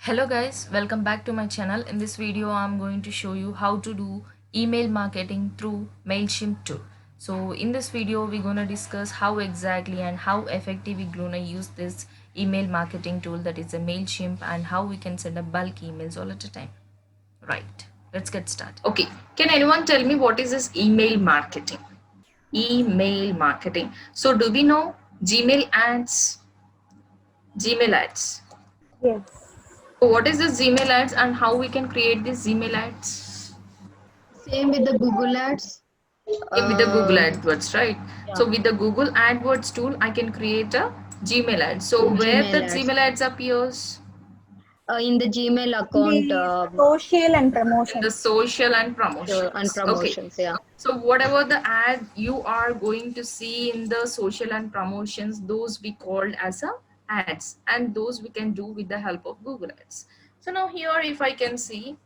Hello guys, welcome back to my channel. In this video, I'm going to show you how to do email marketing through MailChimp tool. So in this video, we're gonna discuss how exactly and how effective we're gonna use this email marketing tool that is a MailChimp and how we can send a bulk emails all at a time. Right, let's get started. Okay, can anyone tell me what is this email marketing? Email marketing. So do we know Gmail ads? Gmail ads. Yes. So what is this Gmail ads and how we can create these Gmail ads? Same with the Google Ads. Same with the Google Uh, AdWords, right? yeah, So with the Google AdWords tool, I can create a Gmail ad. So where the Gmail Ads. Gmail ads appears? In the Gmail account, The social and In the promotions. social and and promotions. Okay. promotions. Yeah. So whatever the ad you are going to see in the social and promotions, those we called as a ads, and those we can do with the help of Google Ads. So now here, if I can see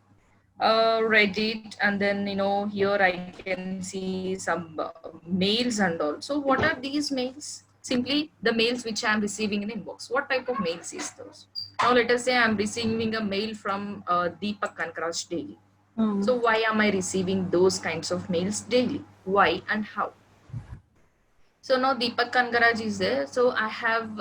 Reddit, and then here I can see some mails and all. So what are these mails? Simply the mails which I am receiving in inbox. What type of mails is those? Now let us say I am receiving a mail from Deepak Kankaraj daily. Mm. So why am I receiving those kinds of mails daily? Why and how? So now Deepak Kangaraj is there. So I have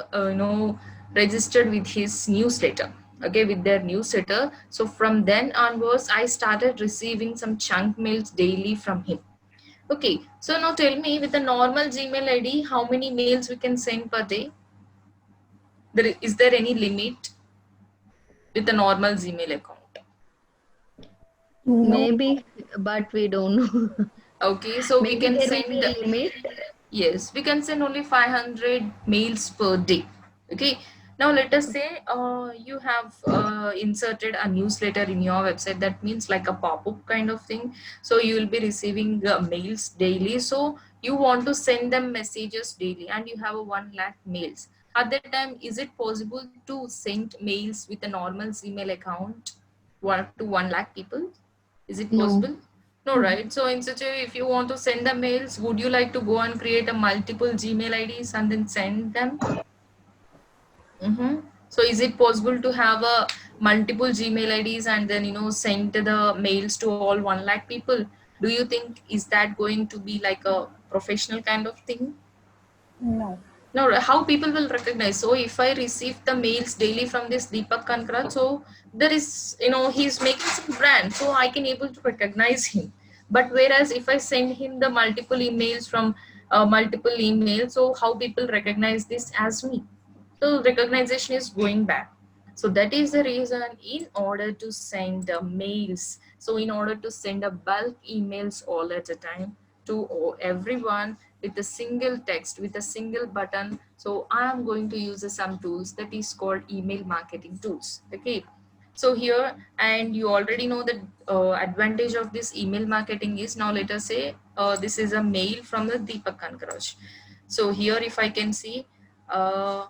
registered with his newsletter. Okay, with their newsletter. So from then onwards, I started receiving some chunk mails daily from him. Okay, so now tell me, with a normal Gmail ID, how many mails we can send per day? Is there any limit with a normal Gmail account? No. Maybe, but we don't know. Okay, so we Maybe can there will be send. a limit. Yes, we can send only 500 mails per day. Okay. Now let us say you have inserted a newsletter in your website. That means like a pop-up kind of thing. So you will be receiving mails daily. So you want to send them messages daily, and you have a 1 lakh mails. At that time, is it possible to send mails with a normal Gmail account to 1 lakh people? Is it No. possible? No, right? So in such a, if you want to send the mails, would you like to go and create a multiple Gmail IDs and then send them? So is it possible to have a multiple Gmail IDs and then send the mails to all 1 lakh people? Do you think is that going to be like a professional kind of thing? No. No, how people will recognize? So if I receive the mails daily from this Deepak Kankra, so there is, he's making some brand, so I can able to recognize him. But whereas if I send him the multiple emails from multiple emails, so how people recognize this as me? So recognition is going back. So that is the reason, in order to send the mails, so in order to send a bulk emails all at a time to everyone with a single text, with a single button, so I am going to use some tools that is called email marketing tools. Okay, so here, and you already know the advantage of this email marketing is, now let us say this is a mail from the Deepak Kankaraj. So here, if I can see, uh,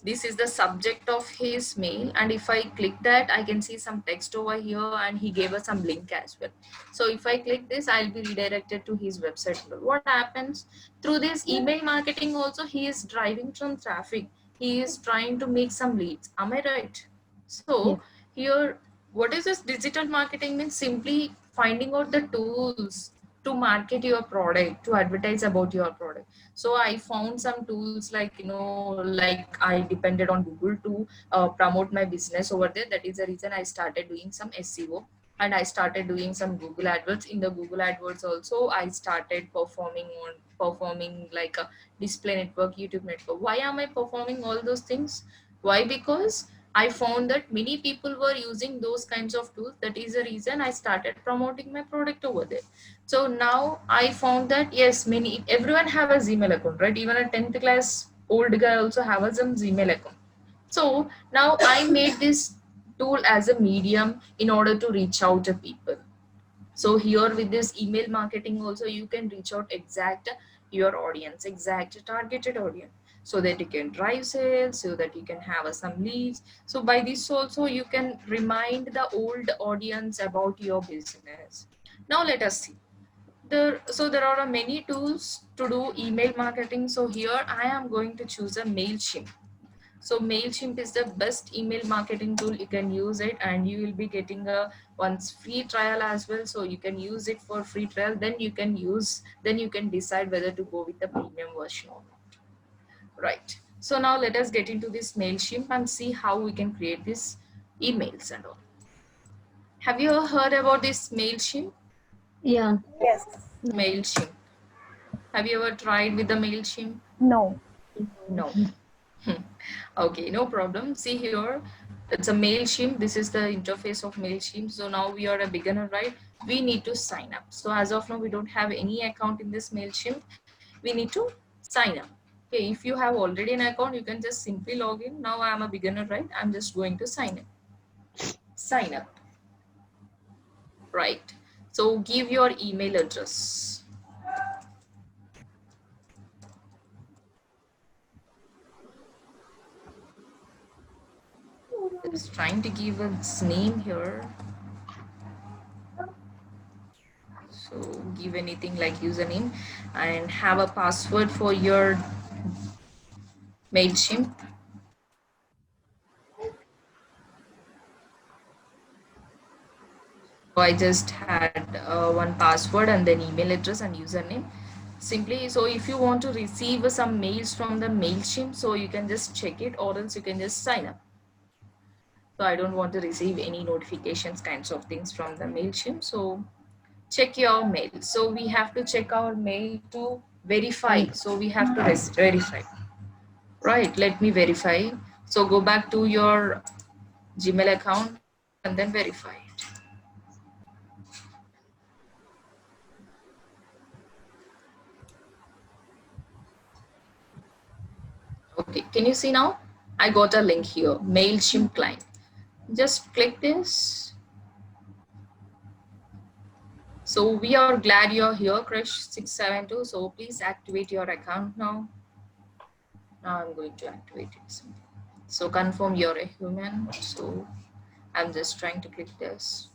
this is the subject of his mail, and if I click that, I can see some text over here, and he gave us some link as well. So if I click this, I'll be redirected to his website. What happens through this email marketing also, he is driving some traffic, he is trying to make some leads. Am I right? So Yes. here, what is this digital marketing means? Simply finding out the tools to market your product, to advertise about your product. So I found some tools like, like I depended on Google to promote my business over there. That is the reason I started doing some SEO, and I started doing some Google AdWords. In the Google AdWords also, I started performing like a display network, YouTube network. Why am I performing all those things? Why? Because I found that many people were using those kinds of tools. That is the reason I started promoting my product over there. So now I found that yes, everyone have a Gmail account, right? Even a 10th class old guy also have a some Gmail account. So now I made this tool as a medium in order to reach out to people. So here with this email marketing also, you can reach out exact your audience, exact targeted audience, so that you can drive sales, so that you can have some leads. So by this also, you can remind the old audience about your business. Now let us see. There are many tools to do email marketing. So here I am going to choose a MailChimp. So MailChimp is the best email marketing tool. You can use it and you will be getting a once free trial as well. So you can use it for free trial. Then you can decide whether to go with the premium version or not. Right. So now let us get into this MailChimp and see how we can create these emails and all. Have you ever heard about this MailChimp? Yeah. Yes. MailChimp. Have you ever tried with the MailChimp? No. No. Okay, no problem. See here, it's a MailChimp. This is the interface of MailChimp. So now we are a beginner, right? We need to sign up. So as of now, we don't have any account in this MailChimp. We need to sign up. Okay, if you have already an account, you can just simply log in. Now I am a beginner, right? I'm just going to sign up. Sign up. Right. So give your email address. Just trying to give its name here. So give anything like username and have a password for your MailChimp. So I just had one password and then email address and username. Simply, so if you want to receive some mails from the MailChimp, so you can just check it or else you can just sign up. So I don't want to receive any notifications kinds of things from the MailChimp. So check your mail. So we have to check our mail to verify. So we have to verify. Right, let me verify. So go back to your Gmail account and then verify it. Okay, can you see now? I got a link here, MailChimp client. Just click this. So we are glad you're here, Krish672. So please activate your account now. Now I'm going to activate it. So confirm you're a human. So I'm just trying to click this.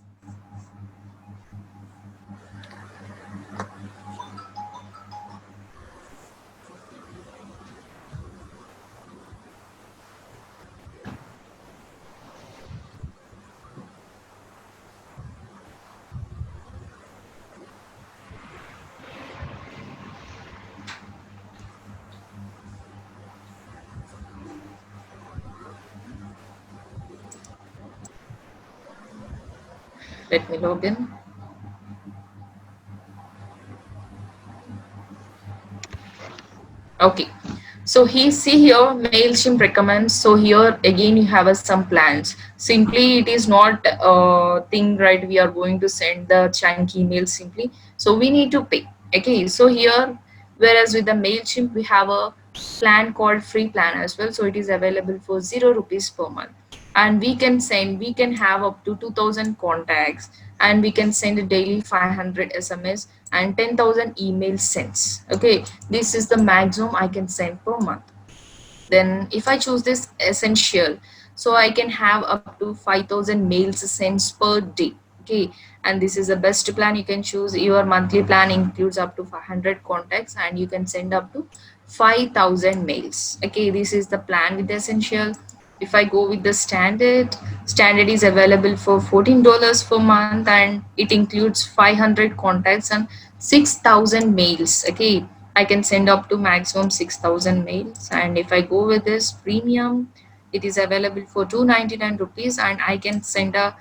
Let me log in. Okay, so see here MailChimp recommends. So here again you have some plans. Simply it is not a thing, right? We are going to send the chunk email simply. So we need to pay. Okay, so here whereas with the MailChimp we have a plan called free plan as well. So it is available for 0 rupees per month. And we can have up to 2000 contacts and we can send daily 500 SMS and 10,000 email sends. Okay, this is the maximum I can send per month. Then if I choose this essential, so I can have up to 5000 mails sent per day. Okay, and this is the best plan you can choose. Your monthly plan includes up to 500 contacts and you can send up to 5000 mails. Okay, this is the plan with essential. If I go with the standard is available for $14 per month and it includes 500 contacts and 6000 mails. Okay, I can send up to maximum 6000 mails. And if I go with this premium, it is available for 299 rupees and I can send a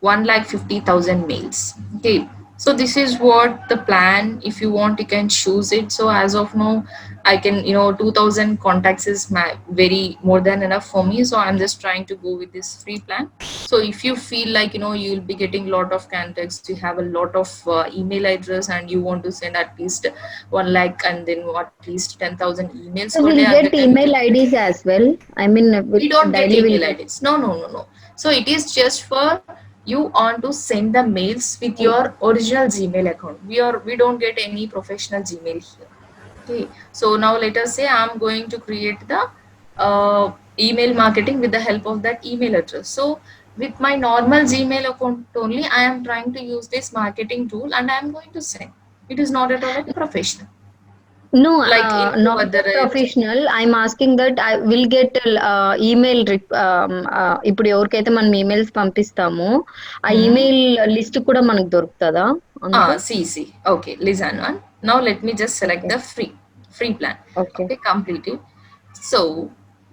1,50,000 mails. Okay, so this is what the plan. If you want, you can choose it. So as of now, I can 2000 contacts is very more than enough for me. So I'm just trying to go with this free plan. So if you feel like you'll be getting a lot of contacts, you have a lot of email address and you want to send at least 1 lakh and then at least 10,000 emails So per day, we'll and get then email IDs as well. I mean, we don't get daily we'll email IDs. No, no, no, no. So it is just for you want to send the mails with your original Gmail account. We don't get any professional Gmail here. Okay. So now let us say I'm going to create the email marketing with the help of that email address. So with my normal Gmail account only, I am trying to use this marketing tool and I am going to send. It is not at all like professional. No, like info not at the the rate. professional. I'm asking that I will get email ఇప్పుడు ఎవరికైతే మనం emails పంపిస్తామో ఆ Hmm. Email list కూడా మనకు దొరుకుతుందా అందులో? See. Okay, listen one. Now let me just select okay. the free plan. Okay. Okay, complete it. So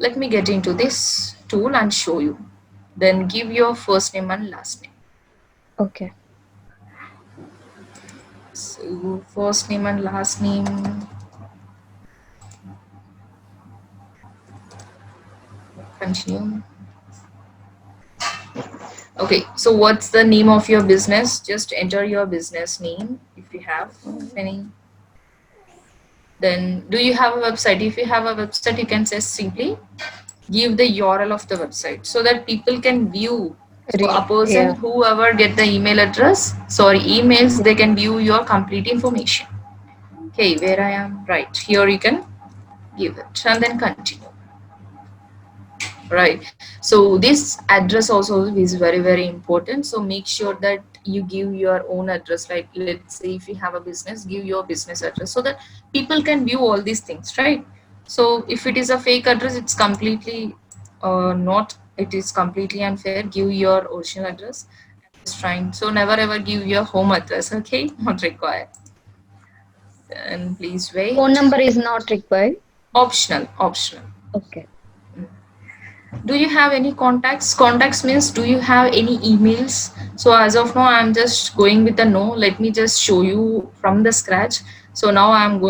let me get into this tool and show you. Then give your first name and last name. Okay. So first name and last name. Continue. Okay, so what's the name of your business? Just enter your business name if you have any. Then do you have a website? If you have a website, you can just simply give the URL of the website so that people can view. So a person, Yeah. whoever get the email address, sorry, emails, they can view your complete information. Okay, where I am, right here you can give it and then continue. Right, so this address also is very important, so make sure that you give your own address. Like let's say if you have a business, give your business address so that people can view all these things, right? So if it is a fake address, it's completely not, it is completely unfair. Give your original address. I'm just trying, so never ever give your home address, okay? Not required. And please Phone wait. number is not required. Optional. Okay. Do you have any contacts means do you have any emails? So as of now I'm just going with the no. Let me just show you from the scratch. So now I'm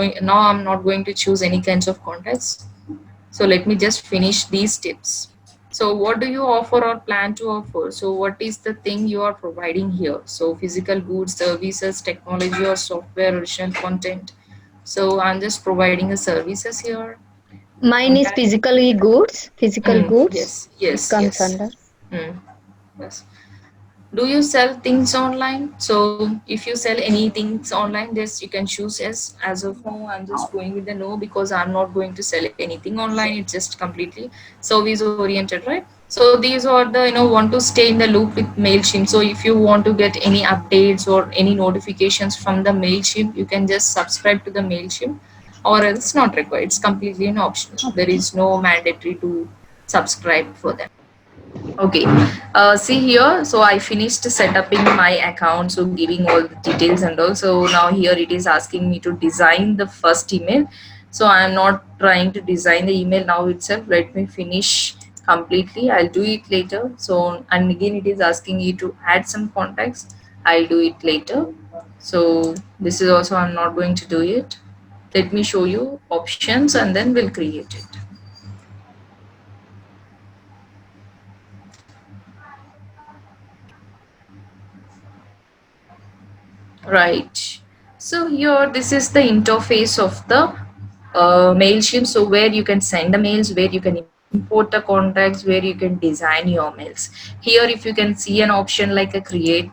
not going to choose any kinds of contacts. So let me just finish these tips. So what do you offer or plan to offer? So what is the thing you are providing here? So physical goods, services, technology or software, original content. So I'm just providing the services here. Mine is Contact. physically goods. Physical goods. Yes, It comes under. Mm, yes. Do you sell things online? So if you sell any things online, this you can choose yes. As of now, I'm just going with the no because I'm not going to sell anything online. It's just completely service oriented, right? So these are the want to stay in the loop with Mailchimp. So if you want to get any updates or any notifications from the Mailchimp, you can just subscribe to the Mailchimp, or else not required. It's completely an optional. There is no mandatory to subscribe for them. Okay, see here. So I finished setting my account, so giving all the details and all. So now here it is asking me to design the first email. So I am not trying to design the email now itself. Let me finish completely. I'll do it later. So and again it is asking you to add some contacts. I'll do it later. So this is also I'm not going to do it. Let me show you options and then we'll create it. Right. So here, this is the interface of the Mailchimp. So where you can send the mails, where you can import the contacts, where you can design your mails. Here, if you can see an option like a create,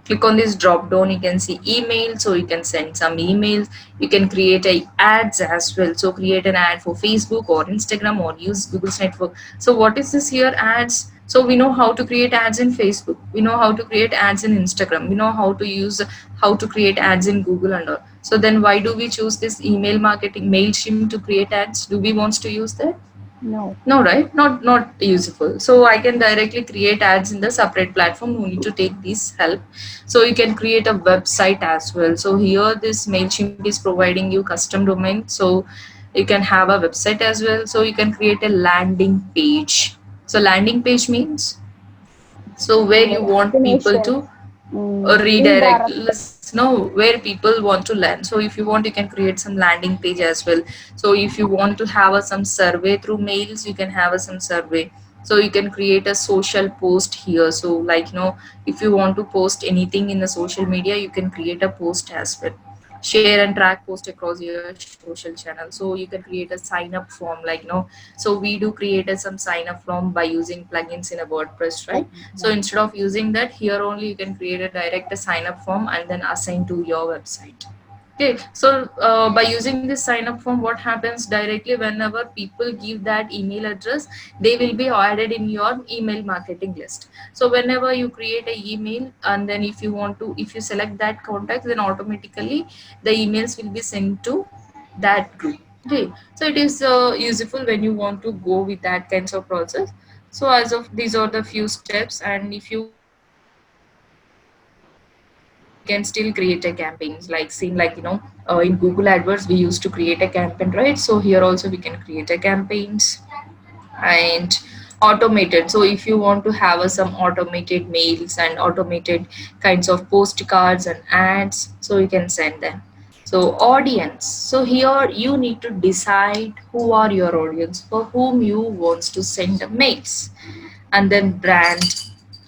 click on this drop down. You can see email, so you can send some emails. You can create a ads as well. So create an ad for Facebook or Instagram or use Google's network. So what is this here? Ads. So we know how to create ads in Facebook. We know how to create ads in Instagram. We know how to create ads in Google and all. So then why do we choose this email marketing Mailchimp to create ads? Do we want to use that? No. No, right? Not useful. So I can directly create ads in the separate platform. No need to take this help. So you can create a website as well. So here this Mailchimp is providing you custom domain. So you can have a website as well. So you can create a landing page. So landing page means so where you want people Destination. to redirect, Redirect. let's know where people want to land. So if you want, you can create some landing page as well. So if you want to have some survey through mails, you can have some survey. So you can create a social post here. So like if you want to post anything in the social media, you can create a post as well. Share and track post across your social channel. So you can create a sign up form, like so we do create some sign up form by using plugins in a WordPress, right? So instead of using that, here only you can create a direct sign up form and then assign to your website. Okay, so by using this sign up form, what happens directly whenever people give that email address, they will be added in your email marketing list. So whenever you create a email and then if you select that contact, then automatically the emails will be sent to that group. Okay, so it is useful when you want to go with that kinds of process. So as of these are the few steps, and if you want to create a campaign, so we can still create a campaigns like same like in Google AdWords we used to create a campaign, right? So here also we can create a campaigns and automated. So if you want to have some automated mails and automated kinds of postcards and ads, so you can send them. So audience, so here you need to decide who are your audience, for whom you wants to send the mails. And then brand,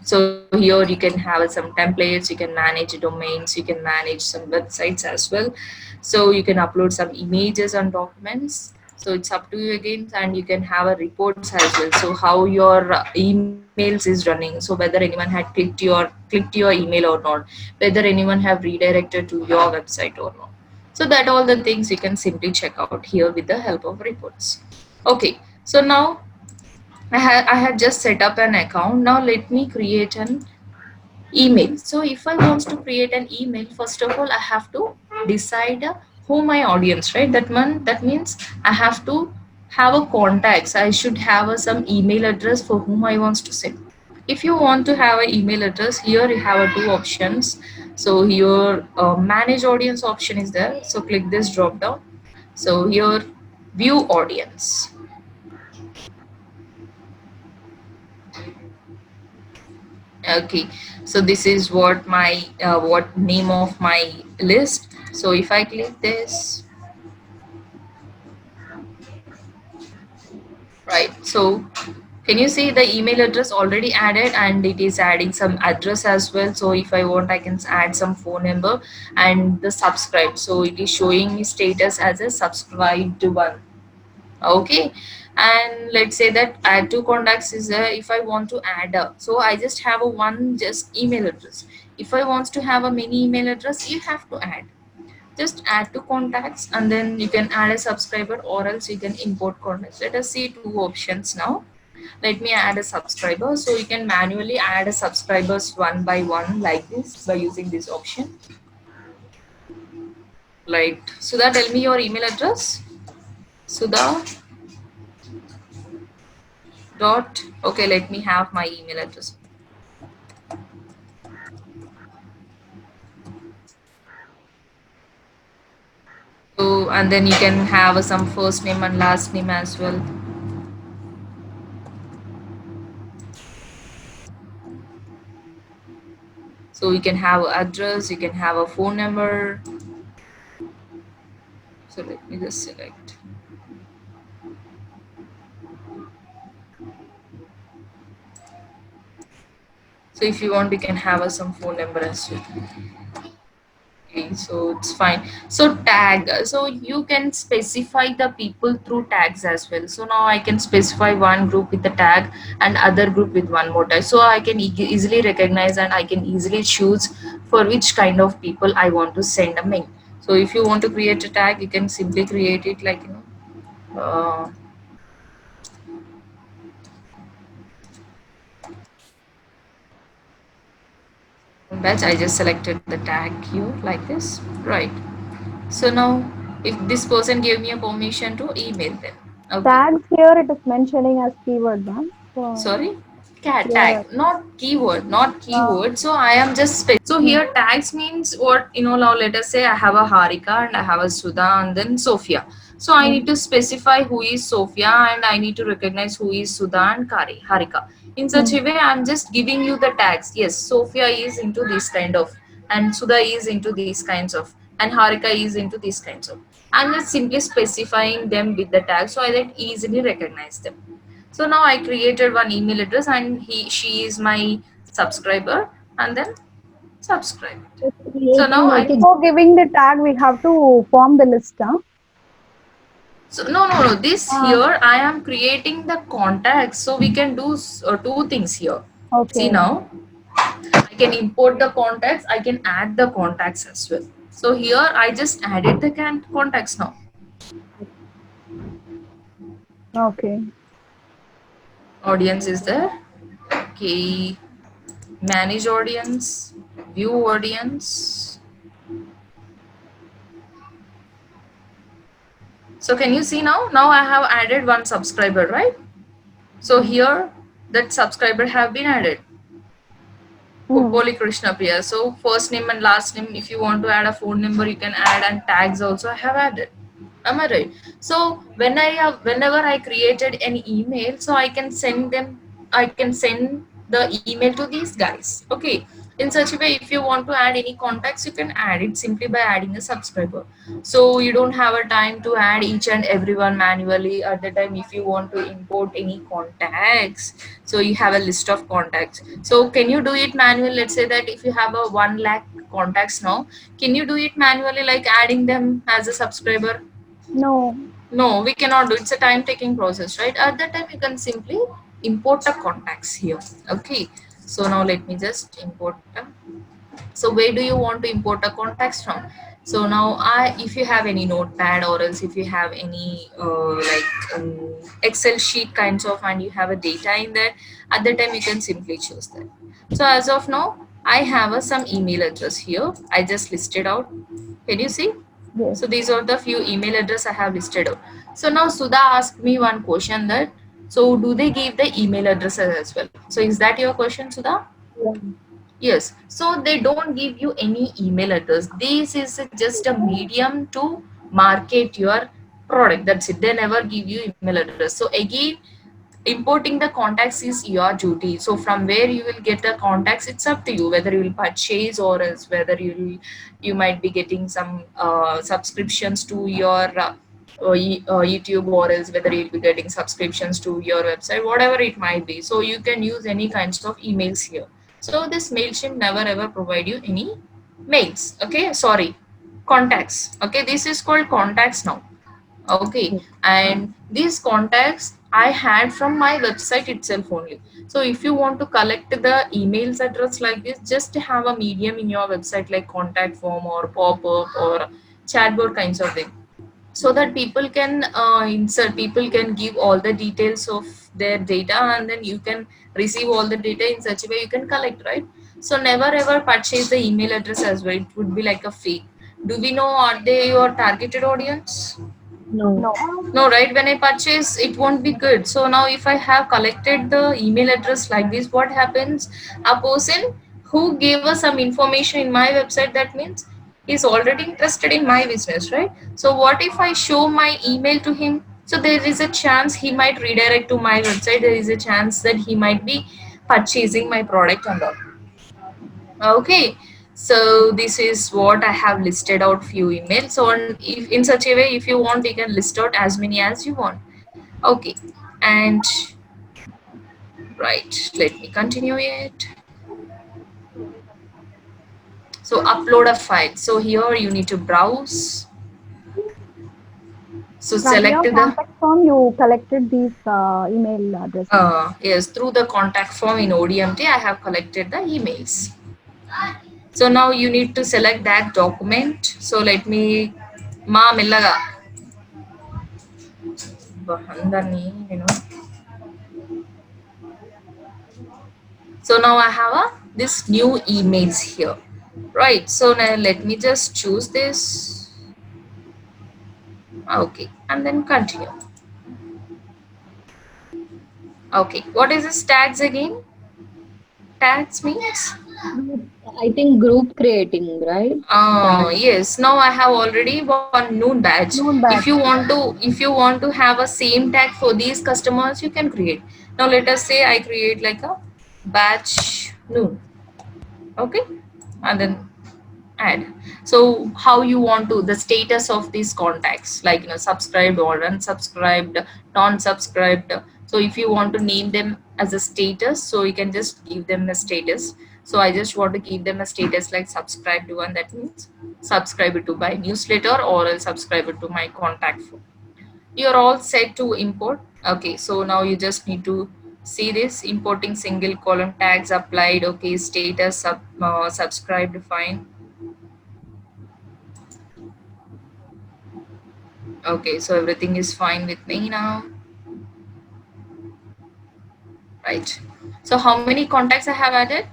so here you can have some templates, you can manage domains, you can manage some websites as well. So you can upload some images and documents, so it's up to you again. And you can have a reports as well, so how your emails is running, so whether anyone had clicked your email or not, whether anyone have redirected to your website or not. So that all the things you can simply check out here with the help of reports. Okay, so now I had just set up an account. Now let me create an email. So if I want to create an email, first of all I have to decide who my audience, right? That means I have to have a contacts. I should have some email address for whom I want to send. If you want to have an email address, here you have two options. So here manage audience option is there. So click this drop down. So here view audience. Okay, so this is what name of my list. So if I click this, right, so can you see the email address already added, and it is adding some address as well. So if I want, I can add some phone number and the subscribe, so it is showing me status as a subscribed one. Okay, and let's say that add to contacts is if I want to add so I just have a one just email address. If I want to have a mini email address, you have to add, just add to contacts, and then you can add a subscriber, or else you can import contacts. Let us see two options now. Let me add a subscriber. So you can manually add a subscribers one by one like this by using this option. Like Sudha, tell me your email address. Sudha dot, okay, let me have my email address. So and then you can have some first name and last name as well. So you can have address, you can have a phone number. So let me just select. So if you want, you can have some phone number as well. Okay, so it's fine. So tag, so you can specify the people through tags as well. So now I can specify one group with the tag and other group with one more tag. So I can easily recognize, and I can easily choose for which kind of people I want to send a mail. So if you want to create a tag, you can simply create it like batch. I just selected the tag here like this, right? So now if this person gave me a permission to email them, okay. Tags here it is mentioning as keyword, ma'am. So Sorry, cat here, tag, not keyword, not uh, keyword. So I am just so hmm, here tags means what, now let us say I have a Harika and I have a Sudha and then Sophia. So I hmm, need to specify who is Sophia, and I need to recognize who is Sudha and Kari Harika. In such hmm. a way I'm just giving you the tags. Yes, Sophia is into this kind of, and Sudha is into these kinds of, and Harika is into these kinds of. I'm just simply specifying them with the tag so I can easily recognize them. So now I created one email address, and she is my subscriber, and then subscribe. Just So now creating like a Before giving the tag, we have to form the list, huh? no, this Uh, here I am creating the contacts, so we can do two things here. See okay. now I can import the contacts, I can add the contacts as well. So here I just added the contacts now. Okay. Audience is there. Okay, manage audience, view audience. So can you see now? Now I have added one subscriber, right? So here that subscriber have been added. Poli Krishna Priya. So first name and last name. If you want to add a phone number, you can add, and tags also I have added. Am I right? So whenever I created an email, so I can send them. I can send the email to these guys. Okay. In such a way, if you want to add any contacts, you can add it simply by adding a subscriber. So you don't have a time to add each and everyone manually at the time. If you want to import any contacts, so you have a list of contacts. So can you do it manually? Let's say that if you have a 1 lakh contacts now, can you do it manually, like adding them as a subscriber? No. No, we cannot do. It's a time taking process, right? At that time, you can simply import the contacts here. Okay. So now let me just import them. So where do you want to import the contacts from? So now if you have any notepad, or else if you have any Excel sheet kinds of, and you have a data in there, at that time you can simply choose that. So as of now, I have some email address here. I just listed out. Can you see? Yes. So these are the few email address I have listed out. So now Sudha asked me one question, that so do they give the email addresses as well? So is that your question, Sudha? Yeah. Yes. So they don't give you any email address. This is just a medium to market your product. That's it. They never give you email address. So again, importing the contacts is your duty. So from where you will get the contacts, it's up to you whether you will purchase, or else whether you might be getting some subscriptions to your YouTube, or else whether you'll be getting subscriptions to your website, whatever it might be. So you can use any kinds of emails here. So this Mailchimp never ever provide you any mails. Okay, sorry, contacts. Okay, this is called contacts now. Okay, and these contacts I had from my website itself only. So if you want to collect the emails address like this, just have a medium in your website like contact form or pop-up or chatbot kinds of thing, so that people can insert, people can give all the details of their data, and then you can receive all the data. In such a way you can collect, right? So never ever purchase the email address as well. It would be like a fake. Do we know, are they your targeted audience? No. No. No, right? When I purchase, it won't be good. So now if I have collected the email address like this, what happens? A person who gave us some information in my website, that means he's already interested in my business, right? So what if I show my email to him? So there is a chance he might redirect to my website. There is a chance that he might be purchasing my product and all. Okay, so this is what I have listed out few emails. So if in such a way, if you want, you can list out as many as you want. Okay, and right, let me continue it. So upload a file. So here you need to browse. So From select your the contact form, you collected these email addresses. yes, through the contact form in ODMT, I have collected the emails. So now you need to select that document. So let me ma mellaga అందరినీ నేను. So now I have this new emails here, right? So now let me just choose this. Okay, and then continue. Okay, what is this tags again? Tags means I think group creating, right? yes, now I have already one noon badge. Noon If badge. you want to have a same tag for these customers, you can create. Now let us say I create like a batch noon. Okay, and then add. So how you want to, the status of these contacts, like subscribed or unsubscribed, non-subscribed. So if you want to name them as a status, so you can just give them a status. So I just want to give them a status like subscribed one. That means subscribe to my newsletter, or else subscribe to my contact form. You're all set to import. Okay, so now you just need to see this importing single column tags applied. Okay, status subscribed, fine. Okay, so everything is fine with me now. Right. So how many contacts I have added?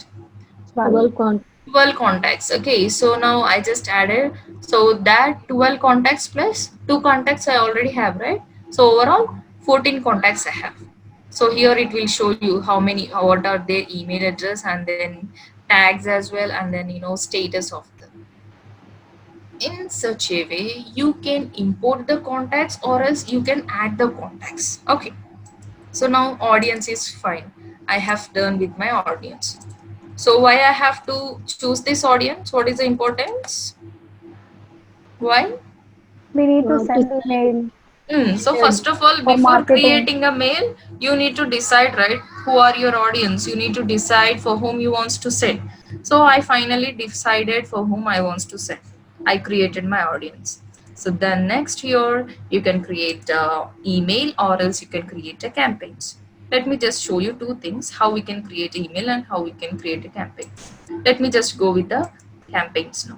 12. 12 12 contacts. Okay, so now I just added, so that 12 contacts plus 2 contacts I already have, right? So overall 14 contacts I have. So here it will show you how many, what are their email address, and then tags as well, and then status of them. In such a way you can import the contacts, or else you can add the contacts. Okay, so now audience is fine. I have done with my audience. So why I have to choose this audience? What is the importance? Why? We need to To send email So first of all, for before marketing. creating a mail, you need to decide, right? Who are your audience? You need to decide for whom you wants to send. So I finally decided for whom I wants to send. I created my audience. So then next here, you can create email, or else you can create a campaigns. Let me just show you two things, how we can create email and how we can create a campaign. Let me just go with the campaigns now.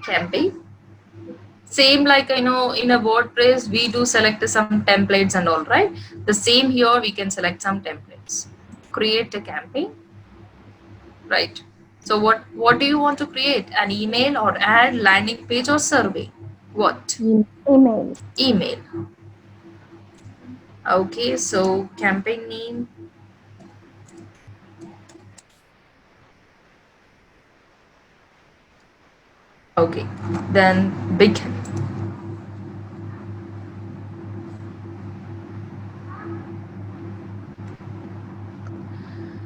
Campaign, same like in a WordPress we do select some templates and all, right? The same here, we can select some templates, create a campaign, right? So what do you want to create? An email or ad, landing page, or survey? What? Email. Email. Okay, so campaign name. Okay, then begin.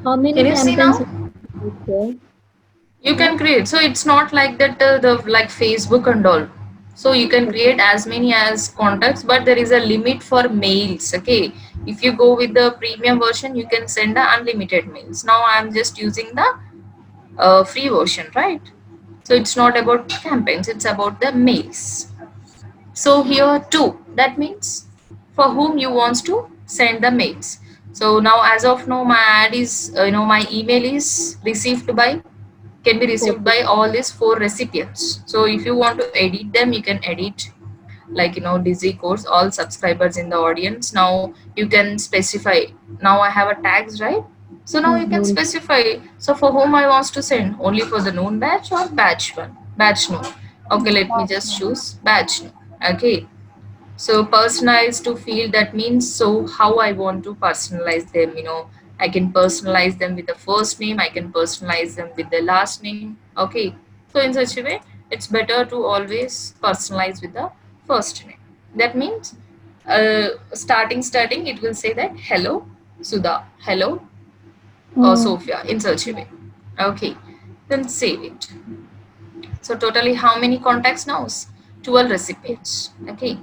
how Can many you see campaigns now? we can create, You Yeah. can create, so it's not like that the like Facebook and all. So you can sir? create as many as contacts, but there is a limit for mails. Okay, if you go with the premium version, you can send the unlimited mails. Now I'm just using the free version, right? So it's not about campaigns, it's about the mails. So here too, that means for whom you wants to send the mails. So now as of now my ad is my email is received by, can be received Okay. by all these 4 recipients. So if you want to edit them, you can edit, like Dizzy course all subscribers in the audience. Now you can specify, now I have a tags, right? So now you can No. specify, so for whom I wants to send, only for the known batch or batch one, batch no. Okay, let me That's just no. choose batch no. Okay, so personalized to field, that means so how I want to personalize them. I can personalize them with the first name, I can personalize them with the last name. Okay, so in such a way it's better to always personalize with the first name. That means starting it will say that hello Sudha, hello Mm. Sophia, in such a way. Okay, then save it. So totally how many contacts now? 12 recipients. Okay.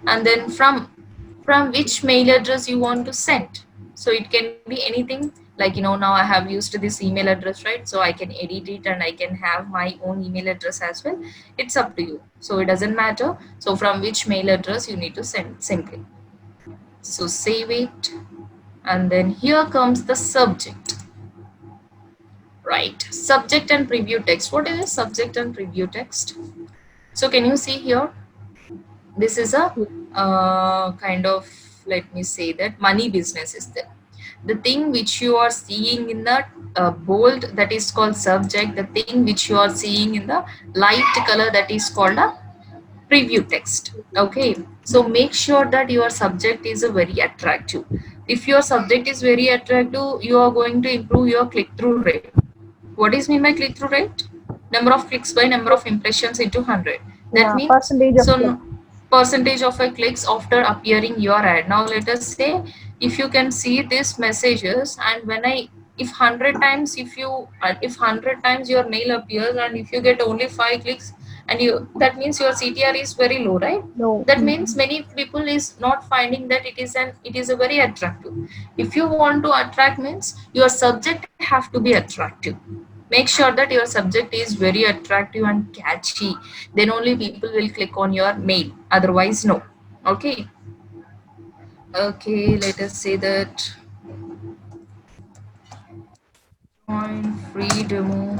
And then from which mail address you want to send. So it can be anything, like now I have used this email address, right? So I can edit it and I can have my own email address as well. It's up to you. So it doesn't matter. So from which mail address you need to send simply. So save it. And then here comes the subject. Right. Subject and preview text. What is a subject and preview text? So can you see here? This is a kind of, let me say that money business is there. The thing which you are seeing in the bold, that is called subject. The thing which you are seeing in the light color, that is called a preview text. Okay, so make sure that your subject is a very attractive. If your subject is very attractive, you are going to improve your click-through rate. What is mean by click-through rate? Number of clicks by number of impressions into 100. That Yeah. means, Percentage of so click. percentage of a clicks after appearing your ad. Now let us say, if you can see these messages, and when I, if 100 times, if 100 times your mail appears, and if you get only 5 clicks, and you, that means your CTR is very low, right? No. That means Mm. many people is not finding that it is a very attractive. If you want to attract, means your subject have to be attractive. Make sure that your subject is very attractive and catchy, then only people will click on your mail, otherwise no. Okay, okay, let us say that join free demo.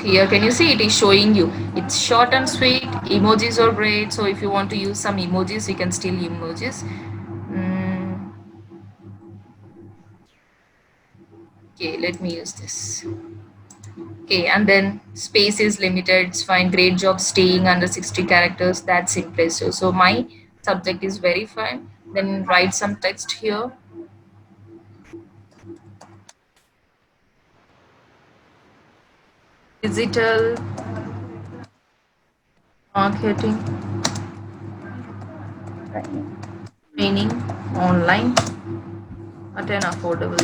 Here, can you see it is showing you? It's short and sweet. Emojis are great. So if you want to use some emojis, you can still emojis. Mm, okay, let me use this. Okay, and then space is limited. It's fine. Great job staying under 60 characters. That's impressive. So my subject is very fine. Then write some text here. Digital marketing Training. training online at an affordable.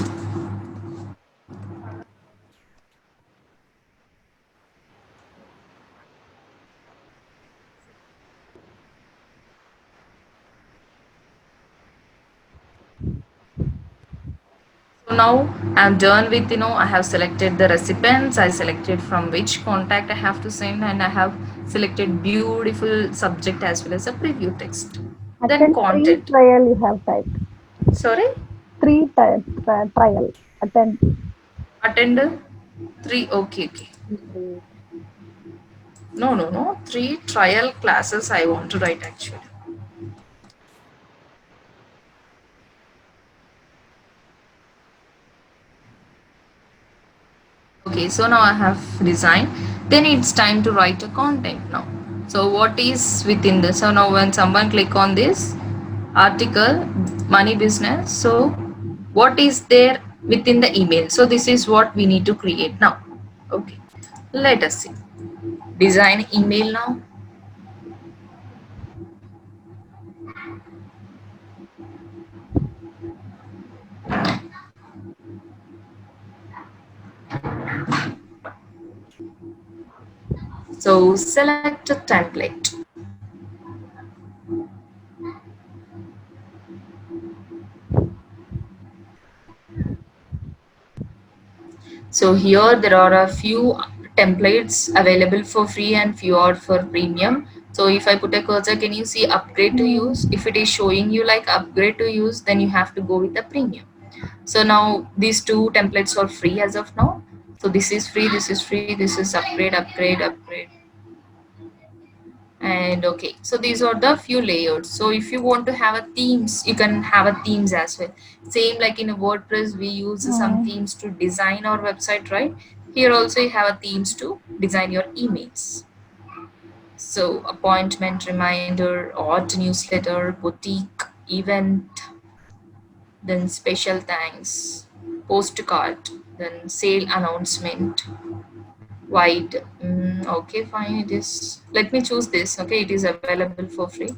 So now I'm done with, I have selected the recipients. I selected from which contact I have to send, and I have selected beautiful subject as well as a preview text. Then Attend free content. trial you have typed. Sorry, Trial. Attend. attend three. Okay, okay. No, no, no. Three trial classes I want to write actually. Okay, so now I have designed. Then it's time to write a content now. So what is within this? So now when someone click on this article, money business, so what is there within the email? So this is what we need to create now. Okay, let us see. Design email now. So select a template. So here there are a few templates available for free and few are for premium. So if I put a cursor, can you see upgrade to use? If it is showing you like upgrade to use, then you have to go with the premium. So now these two templates are free as of now. So this is free, this is free, this is upgrade, upgrade, upgrade. And okay, so these are the few layers. So if you want to have a themes, you can have a themes as well. Same like in a WordPress, we use some themes to design our website, right? Here also you have a themes to design your emails. So appointment reminder, odd newsletter, boutique, event, then special thanks, postcard, then sale announcement, wide. Okay, fine. It is. Let me choose this. Okay, it is available for free.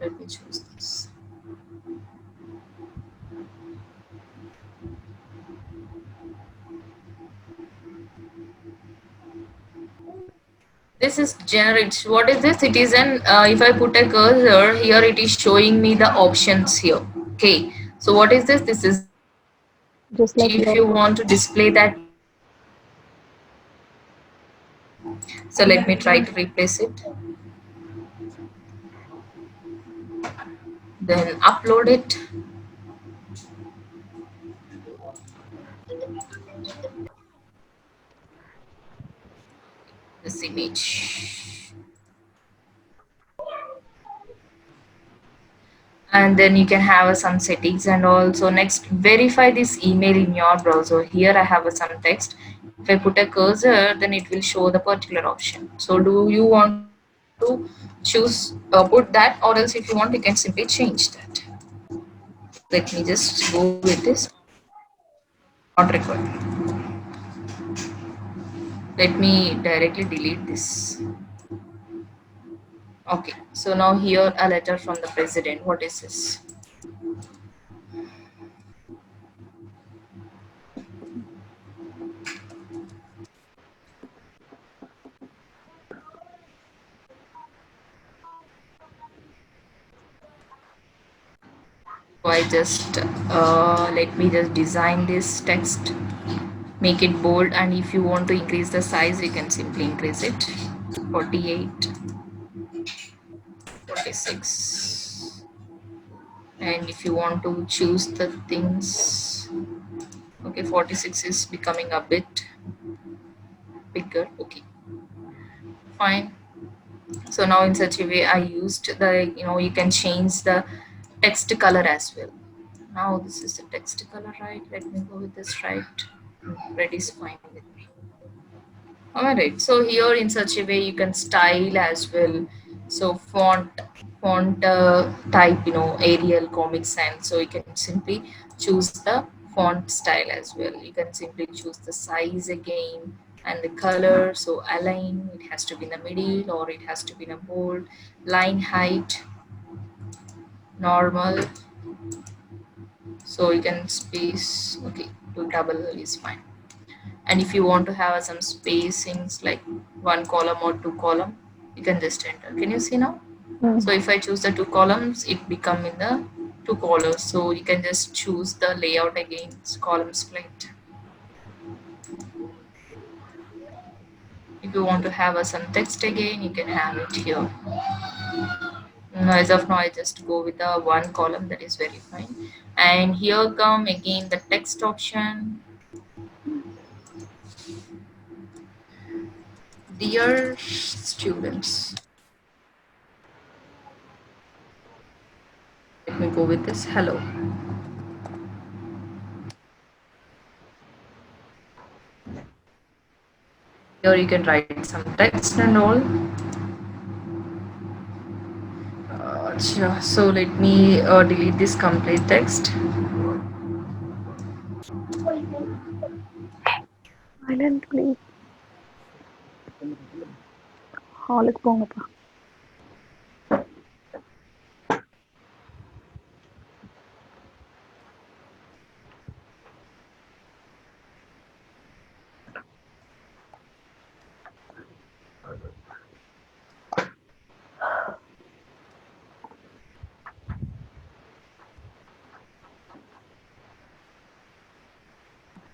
Let me choose this. This is generic. What is this? It is an. If I put a cursor here, it is showing me the options here. Okay. So what is this? This is an emoji. If you Just like want to logo. display that emoji, you can simply change that. So let me try to replace it. Then upload it. This image. And then you can have some settings and also next verify this email in your browser. Here I have some text. If I put a cursor, then it will show the particular option. So do you want to choose put that, or else if you want you can simply change that. Let me just go with this. Not required. Let me directly delete this. Okay, so now here a letter from the president. What is this? So I just let me just design this text, make it bold, and if you want to increase the size, you can simply increase it. 48, 46, and if you want to choose the things, okay, 46 is becoming a bit. bigger. Okay, fine. So now in such a way I used the, you can change the text color as well. Now this is the text color, right? Let me go with this, right? Red is fine with me. All right, so here in such a way you can style as well. So font type, Arial, Comic Sans. So you can simply choose the font style as well. You can simply choose the size again and the color. So align, it has to be in the middle or it has to be in a bold. Line height, normal. So you can space, okay, to double is fine. And if you want to have some spacings like one column or two column, you can just enter. Can you see now? So Mm. if I choose the two columns, it become in the two colors. So you can just choose the layout again, it's column split. If you want to have some text again, you can have it here. As of now I just go with the one column, that is very fine. And here come again the text option. Dear students, let me go with this hello. Here you can write some text and all. Sure. So let me delete this complete text. Silent, please. ஹாலுக்கு போங்கப்பா.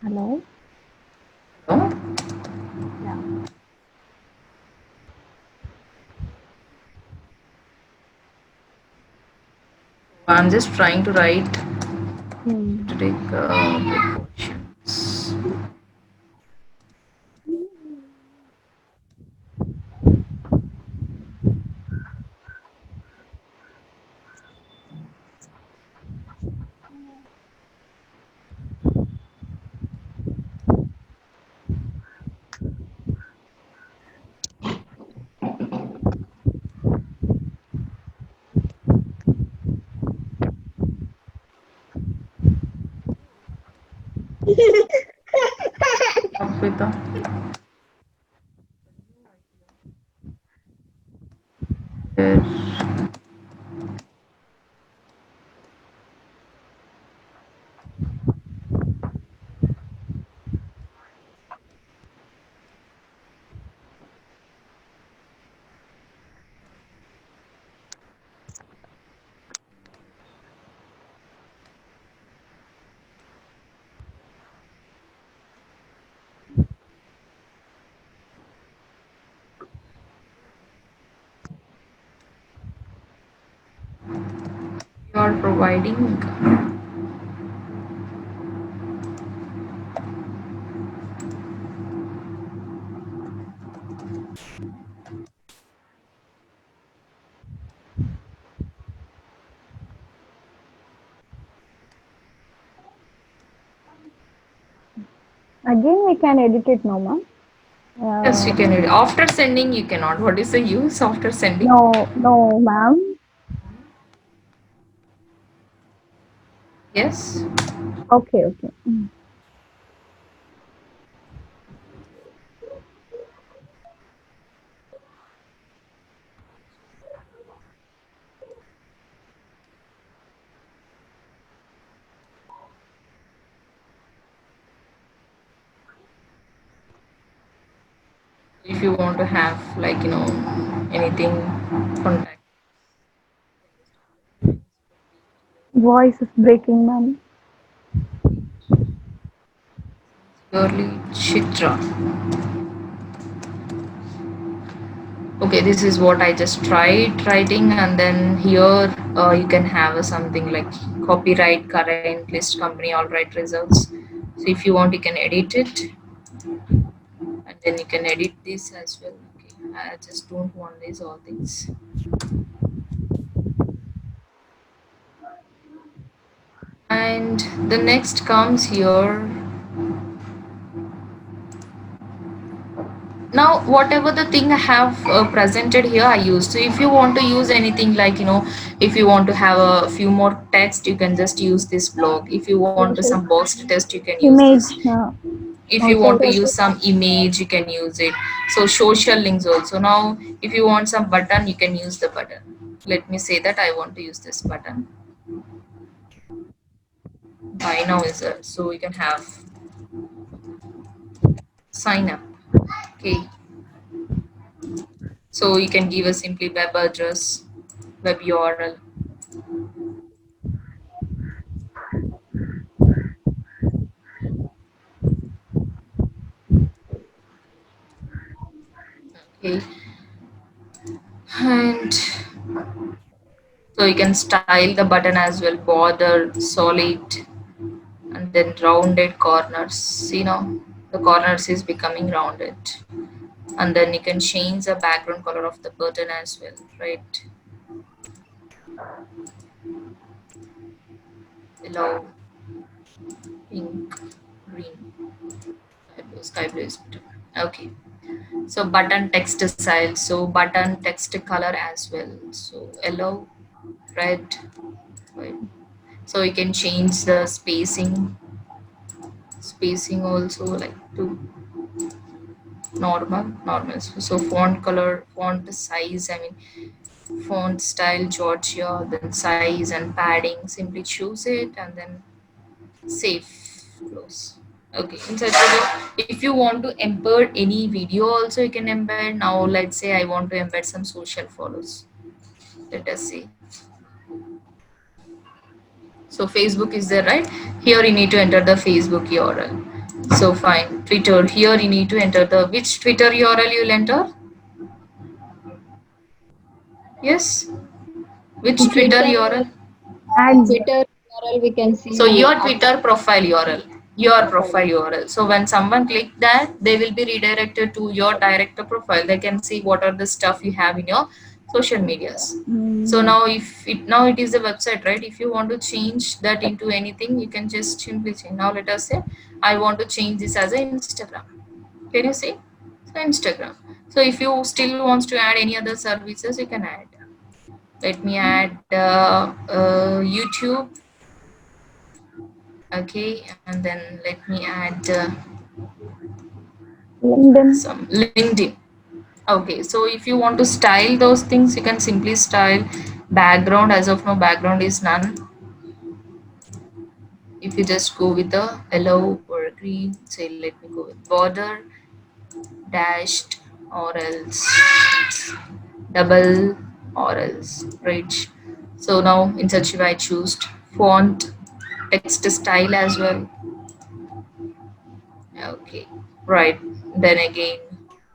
Hello? Oh, Yeah. I'm just trying to write Mm. to take precautions. Up with the you are providing. Again, we can edit it now, ma'am. Yes, you can edit. After sending, you cannot. What is the use after sending? No, no, ma'am. Yes. Okay, okay. Mm. If you want to have like anything contact, Voice is breaking, ma'am. purely Chitra. Okay, this is what I just tried writing, and then here you can have something like copyright current list company all right results. So if you want, you can edit it and Then you can edit this as well. Okay, I just don't want these all things. And the next comes here. Now whatever the thing I have presented here I use. So if you want to use anything like if you want to have a few more text, you can just use this blog. If you want to some boxed text, you can use this. Image If you want also. to use some image, you can use it. So social links also. Now if you want some button, you can use the button. Let me say that I want to use this button. Buy now is a, so you can have sign up. Okay, so you can give a simply web address, web URL. Okay, and so you can style the button as well, border, solid, and then rounded corners. See now, the corners is becoming rounded. And then you can change the background color of the button as well, right? Yellow, pink, green, sky blue is better. Okay. So button text style. So button text color as well. So yellow, red, white. So you can change the spacing also like to normal. So font color, font size, I mean font style Georgia, then size and padding, simply choose it and then save, close. Okay, in such a way, if you want to embed any video also you can embed. Now let's say I want to embed some social follows. Let us see. So Facebook is there, right? Here you need to enter the Facebook URL. So fine. Twitter, here you need to enter the which Twitter URL you'll enter. Yes, which Twitter Twitter URL? Ads. Twitter URL we can So see your Twitter profile URL, your profile URL. So when someone click that, they will be redirected to your director profile. They can see what are the stuff you have in your social medias. So now if it now it is a website, right? If you want to change that into anything, you can just simply change. Now let us say I want to change this as an Instagram. Can you see? So Instagram. So if you still wants to add any other services, you can add. Let me add YouTube. Okay, and then let me add LinkedIn. some LinkedIn. Okay, so if you want to style those things, you can simply style background. As of now, background is none. If you just go with the yellow or green, say let me go with border, dashed, or else double, or else bridge. So now in such a way I choose font, text style as well. Okay, right. Then again,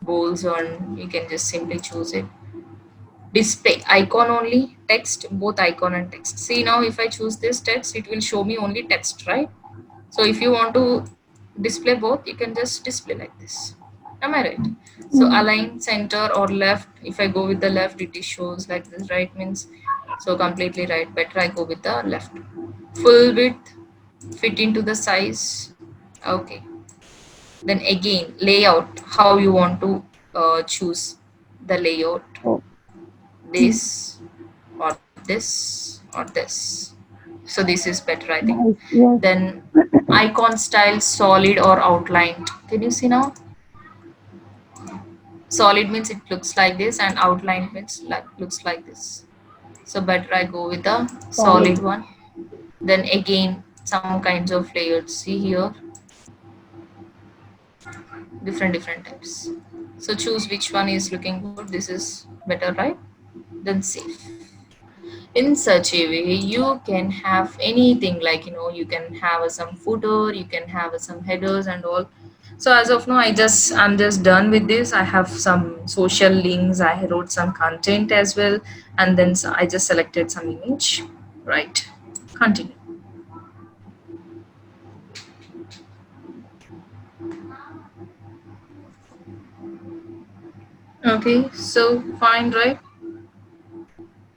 goals on, you can just simply choose it. Display icon only, text, both icon and text. See now, if I choose this text, it will show me only text, right? So if you want to display both, you can just display like this. Am I right? So align center or left. If I go with the left, it shows like this. Right means so completely right. Better I go with the left. Full width, fit into the size. Okay. Then again, layout, how you want to choose the layout, Oh, this or this or this. So this is better, I think. nice. Yes. Then icon style, solid or outlined. Can you see now? Solid means it looks like this and outlined means like looks like this. So better I go with the Solid. solid one. Then again, some kinds of layers. See here, different types. So choose which one is looking good. This is better, right? Then save. In such a way you can have anything like you can have some footer, you can have some headers and all. So as of now I'm just done with this. I have some social links, I wrote some content as well, and then I just selected some image, right? Continue. Okay, so fine, right?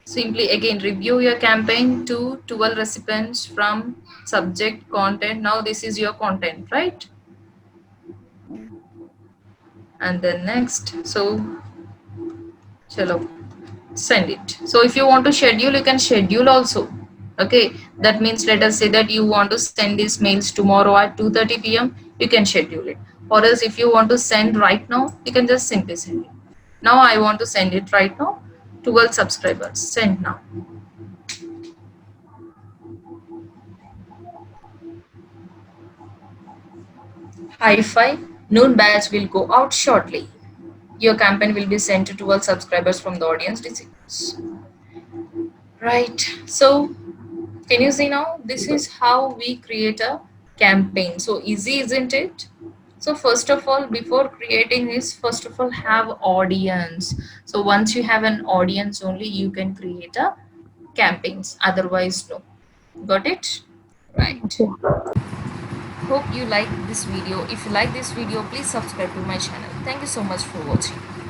Simply again review your campaign to 12 recipients from subject content. Now this is your content, right? And then next, so chalo, send it. So if you want to schedule, you can schedule also. Okay, that means let us say that you want to send these mails tomorrow at 2:30 p.m. You can schedule it. Or else if you want to send right now, you can just simply send it. Now I want to send it right now. 12 subscribers. Send now. High five. Noon batch will go out shortly. Your campaign will be sent to 12 subscribers from the audience receipts. Right. So can you see now? This is how we create a campaign. So easy, isn't it? So first of all, before creating this, first of all, have audience. So once you have an audience only, you can create a campaigns. Otherwise, no. Got it? Right. Okay. Hope you like this video. If you like this video, please subscribe to my channel. Thank you so much for watching.